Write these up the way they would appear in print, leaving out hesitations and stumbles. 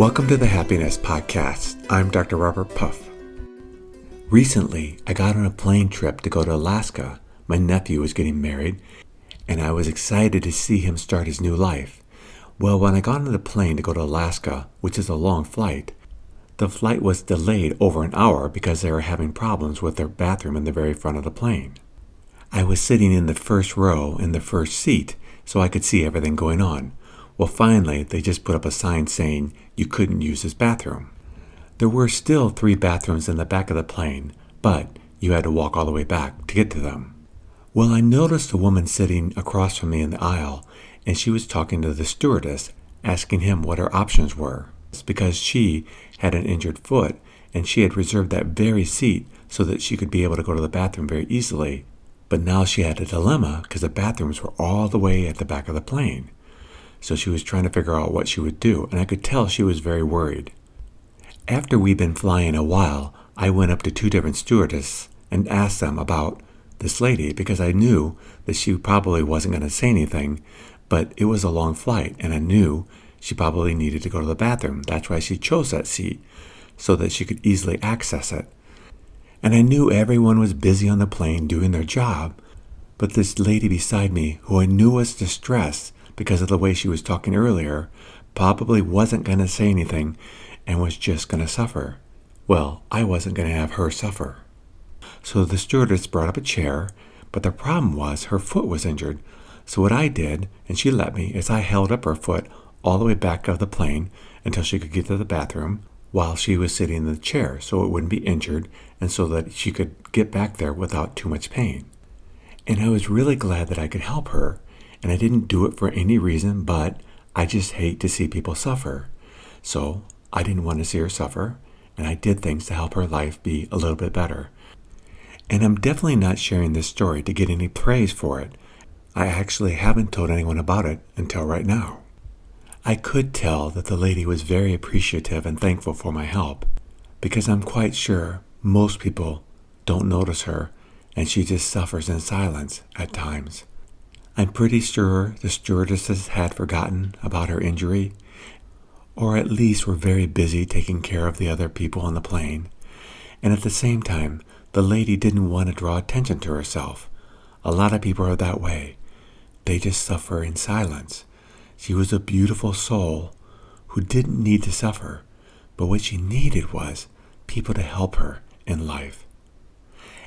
Welcome to the Happiness Podcast. I'm Dr. Robert Puff. Recently, I got on a plane trip to go to Alaska. My nephew was getting married, and I was excited to see him start his new life. Well, when I got on the plane to go to Alaska, which is a long flight, the flight was delayed over an hour because they were having problems with their bathroom in the very front of the plane. I was sitting in the first row in the first seat, so I could see everything going on. Well, finally, they just put up a sign saying you couldn't use this bathroom. There were still 3 bathrooms in the back of the plane, but you had to walk all the way back to get to them. Well, I noticed a woman sitting across from me in the aisle, and she was talking to the stewardess, asking him what her options were. It's because she had an injured foot, and she had reserved that very seat so that she could be able to go to the bathroom very easily. But now she had a dilemma because the bathrooms were all the way at the back of the plane. So she was trying to figure out what she would do, and I could tell she was very worried. After we'd been flying a while, I went up to 2 different stewardesses and asked them about this lady because I knew that she probably wasn't going to say anything, but it was a long flight, and I knew she probably needed to go to the bathroom. That's why she chose that seat, so that she could easily access it. And I knew everyone was busy on the plane doing their job, but this lady beside me, who I knew was distressed because of the way she was talking earlier, probably wasn't going to say anything and was just going to suffer. Well, I wasn't going to have her suffer. So the stewardess brought up a chair, but the problem was her foot was injured. So what I did, and she let me, is I held up her foot all the way back of the plane until she could get to the bathroom while she was sitting in the chair so it wouldn't be injured and so that she could get back there without too much pain. And I was really glad that I could help her. And I didn't do it for any reason, but I just hate to see people suffer. So I didn't want to see her suffer, and I did things to help her life be a little bit better. And I'm definitely not sharing this story to get any praise for it. I actually haven't told anyone about it until right now. I could tell that the lady was very appreciative and thankful for my help, because I'm quite sure most people don't notice her, and she just suffers in silence at times. I'm pretty sure the stewardesses had forgotten about her injury, or at least were very busy taking care of the other people on the plane. And at the same time, the lady didn't want to draw attention to herself. A lot of people are that way. They just suffer in silence. She was a beautiful soul who didn't need to suffer, but what she needed was people to help her in life.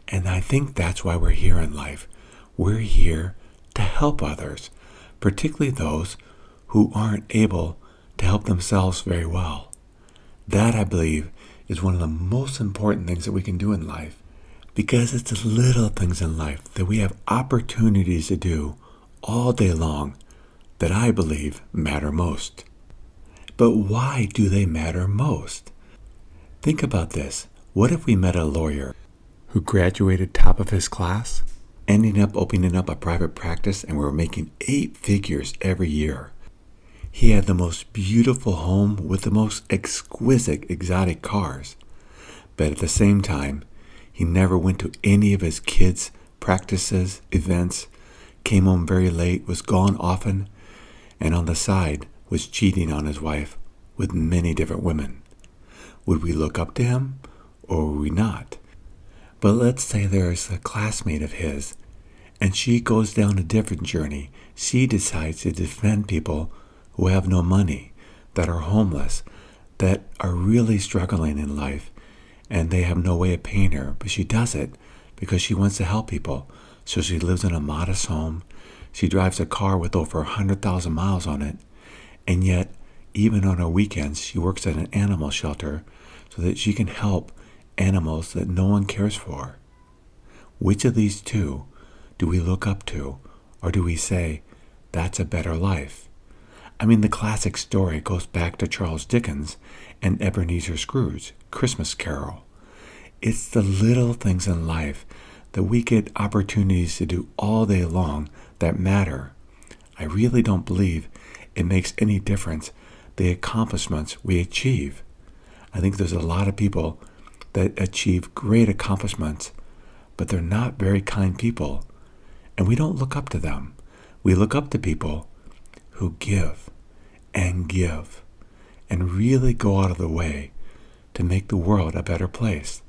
And I think that's why we're here in life. We're here to help others, particularly those who aren't able to help themselves very well. That, I believe, is one of the most important things that we can do in life, because it's the little things in life that we have opportunities to do all day long that I believe matter most. But why do they matter most? Think about this. What if we met a lawyer who graduated top of his class, ending up opening up a private practice, and we were making 8 figures every year? He had the most beautiful home with the most exquisite exotic cars. But at the same time, he never went to any of his kids' practices, events, came home very late, was gone often, and on the side was cheating on his wife with many different women. Would we look up to him, or would we not? But let's say there's a classmate of his, and she goes down a different journey. She decides to defend people who have no money, that are homeless, that are really struggling in life, and they have no way of paying her. But she does it because she wants to help people. So she lives in a modest home. She drives a car with over 100,000 miles on it. And yet, even on her weekends, she works at an animal shelter so that she can help animals that no one cares for. Which of these two do we look up to, or do we say, that's a better life? I mean, the classic story goes back to Charles Dickens and Ebenezer Scrooge, Christmas Carol. It's the little things in life that we get opportunities to do all day long that matter. I really don't believe it makes any difference the accomplishments we achieve. I think there's a lot of people that achieve great accomplishments, but they're not very kind people, and we don't look up to them. We look up to people who give and give and really go out of the way to make the world a better place.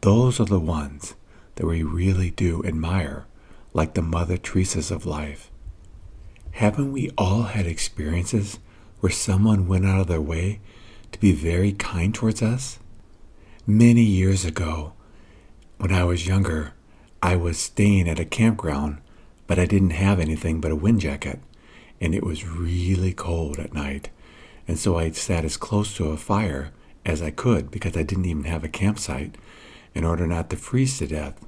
Those are the ones that we really do admire, like the Mother Teresa's of life. Haven't we all had experiences where someone went out of their way to be very kind towards us? Many years ago, when I was younger, I was staying at a campground, but I didn't have anything but a wind jacket, and it was really cold at night. And so I sat as close to a fire as I could because I didn't even have a campsite in order not to freeze to death.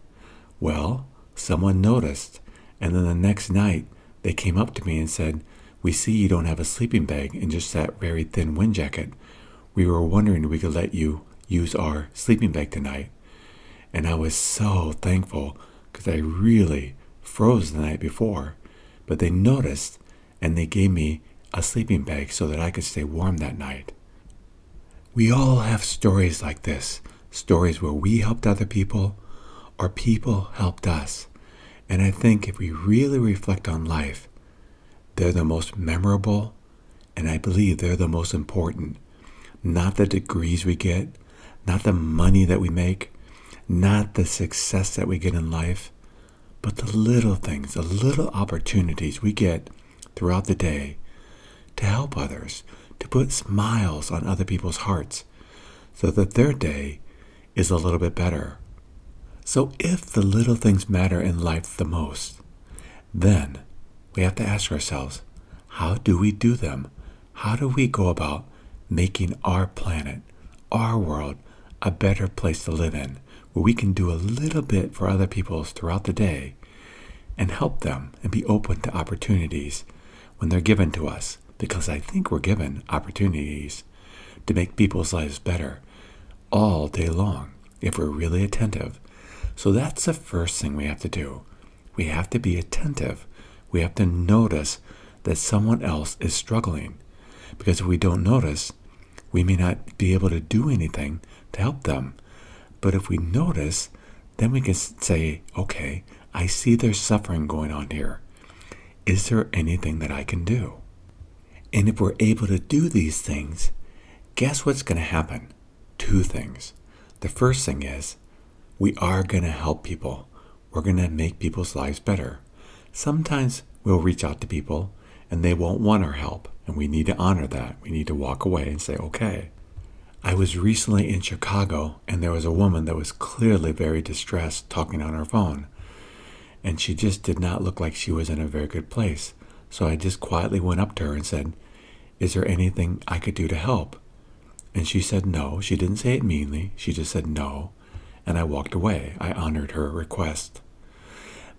Well, someone noticed, and then the next night they came up to me and said, "We see you don't have a sleeping bag and just that very thin wind jacket. We were wondering if we could let you use our sleeping bag tonight." And I was so thankful because I really froze the night before. But they noticed and they gave me a sleeping bag so that I could stay warm that night. We all have stories like this, stories where we helped other people or people helped us. And I think if we really reflect on life, they're the most memorable, and I believe they're the most important. Not the degrees we get, not the money that we make, not the success that we get in life, but the little things, the little opportunities we get throughout the day to help others, to put smiles on other people's hearts so that their day is a little bit better. So if the little things matter in life the most, then we have to ask ourselves, how do we do them? How do we go about making our planet, our world, a better place to live in, where we can do a little bit for other people throughout the day and help them and be open to opportunities when they're given to us? Because I think we're given opportunities to make people's lives better all day long if we're really attentive. So that's the first thing we have to do. We have to be attentive. We have to notice that someone else is struggling. Because if we don't notice, we may not be able to do anything to help them. But if we notice, then we can say, okay, I see there's suffering going on here. Is there anything that I can do? And if we're able to do these things, guess what's going to happen? Two things. The first thing is, we are going to help people. We're going to make people's lives better. Sometimes we'll reach out to people and they won't want our help, and we need to honor that. We need to walk away and say, okay. I was recently in Chicago, and there was a woman that was clearly very distressed talking on her phone, and she just did not look like she was in a very good place. So I just quietly went up to her and said, "Is there anything I could do to help?" And she said no. She didn't say it meanly. She just said no. And I walked away. I honored her request.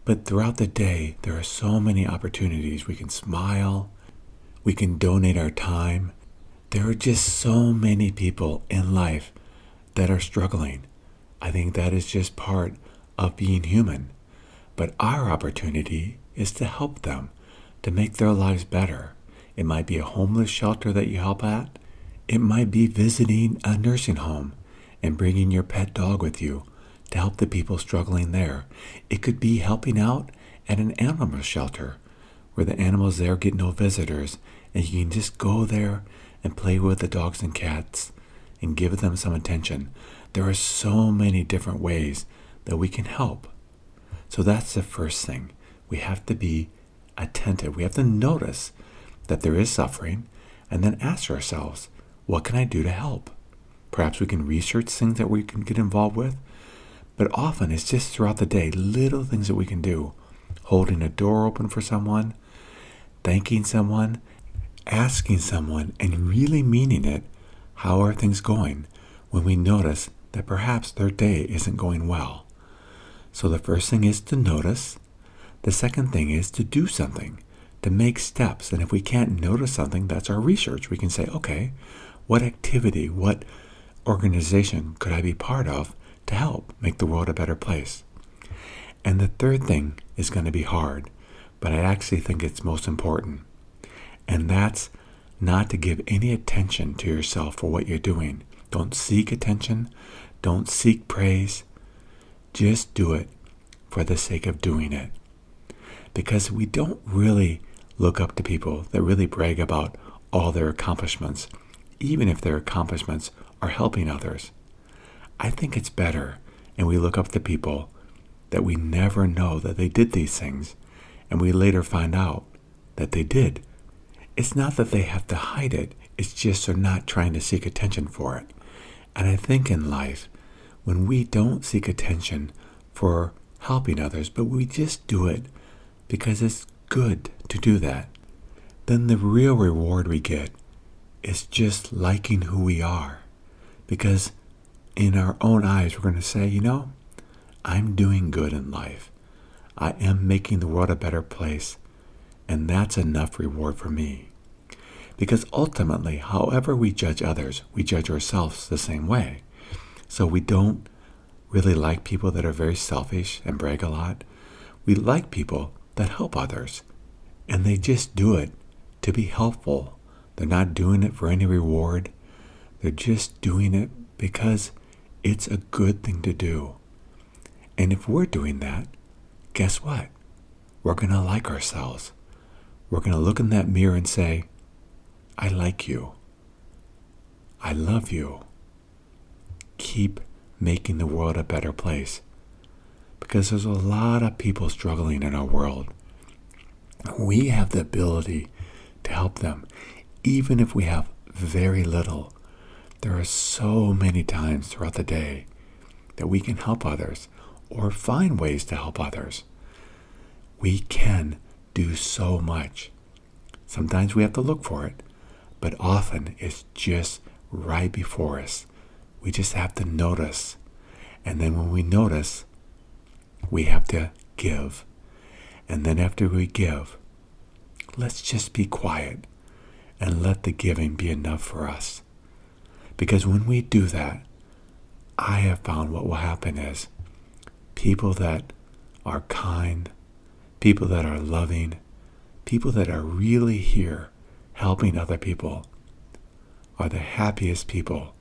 But throughout the day, there are so many opportunities. We can smile. We can donate our time. There are just so many people in life that are struggling. I think that is just part of being human. But our opportunity is to help them, to make their lives better. It might be a homeless shelter that you help at. It might be visiting a nursing home and bringing your pet dog with you to help the people struggling there. It could be helping out at an animal shelter where the animals there get no visitors, and you can just go there and play with the dogs and cats and give them some attention. There are so many different ways that we can help. So that's the first thing. We have to be attentive. We have to notice that there is suffering and then ask ourselves, what can I do to help? Perhaps we can research things that we can get involved with. But often it's just throughout the day, little things that we can do. Holding a door open for someone, thanking someone, asking someone, and really meaning it. How are things going when we notice that perhaps their day isn't going well? So the first thing is to notice. The second thing is to do something, to make steps. And if we can't notice something, that's our research. We can say, okay, what activity, what organization could I be part of to help make the world a better place? And the third thing is going to be hard, but I actually think it's most important. And that's not to give any attention to yourself for what you're doing. Don't seek attention. Don't seek praise. Just do it for the sake of doing it. Because we don't really look up to people that really brag about all their accomplishments. even if their accomplishments are helping others. I think it's better, and we look up to people that we never know that they did these things, and we later find out that they did. It's not that they have to hide it, it's just they're not trying to seek attention for it. And I think in life, when we don't seek attention for helping others, but we just do it because it's good to do that, then the real reward we get is just liking who we are. Because in our own eyes, we're going to say, I'm doing good in life. I am making the world a better place, and that's enough reward for me. Because ultimately, however we judge others, we judge ourselves the same way. So we don't really like people that are very selfish and brag a lot. We like people that help others, and they just do it to be helpful. They're not doing it for any reward. They're just doing it because it's a good thing to do. And if we're doing that, guess what? We're going to like ourselves. We're going to look in that mirror and say, I like you. I love you. Keep making the world a better place. Because there's a lot of people struggling in our world. We have the ability to help them, even if we have very little. There are so many times throughout the day that we can help others or find ways to help others. We can do so much. Sometimes we have to look for it, but often it's just right before us. We just have to notice. And then when we notice, we have to give. And then after we give, let's just be quiet and let the giving be enough for us. Because when we do that, I have found what will happen is people that are kind, people that are loving, people that are really here helping other people are the happiest people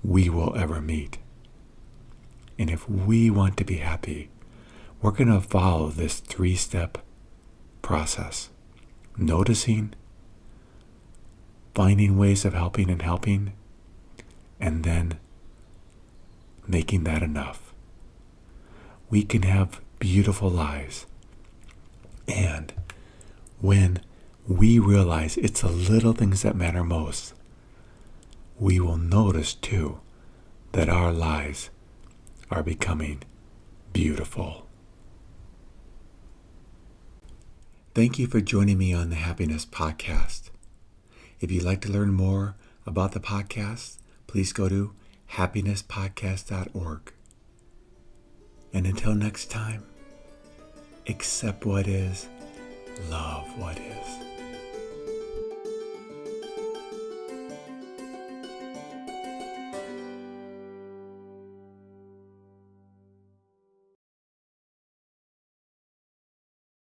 we will ever meet. And if we want to be happy, we're going to follow this 3-step process. Noticing, finding ways of helping, and then making that enough. We can have beautiful lives. And when we realize it's the little things that matter most, we will notice too that our lives are becoming beautiful. Thank you for joining me on the Happiness Podcast. If you'd like to learn more about the podcast, please go to happinesspodcast.org. And until next time, accept what is, love what is.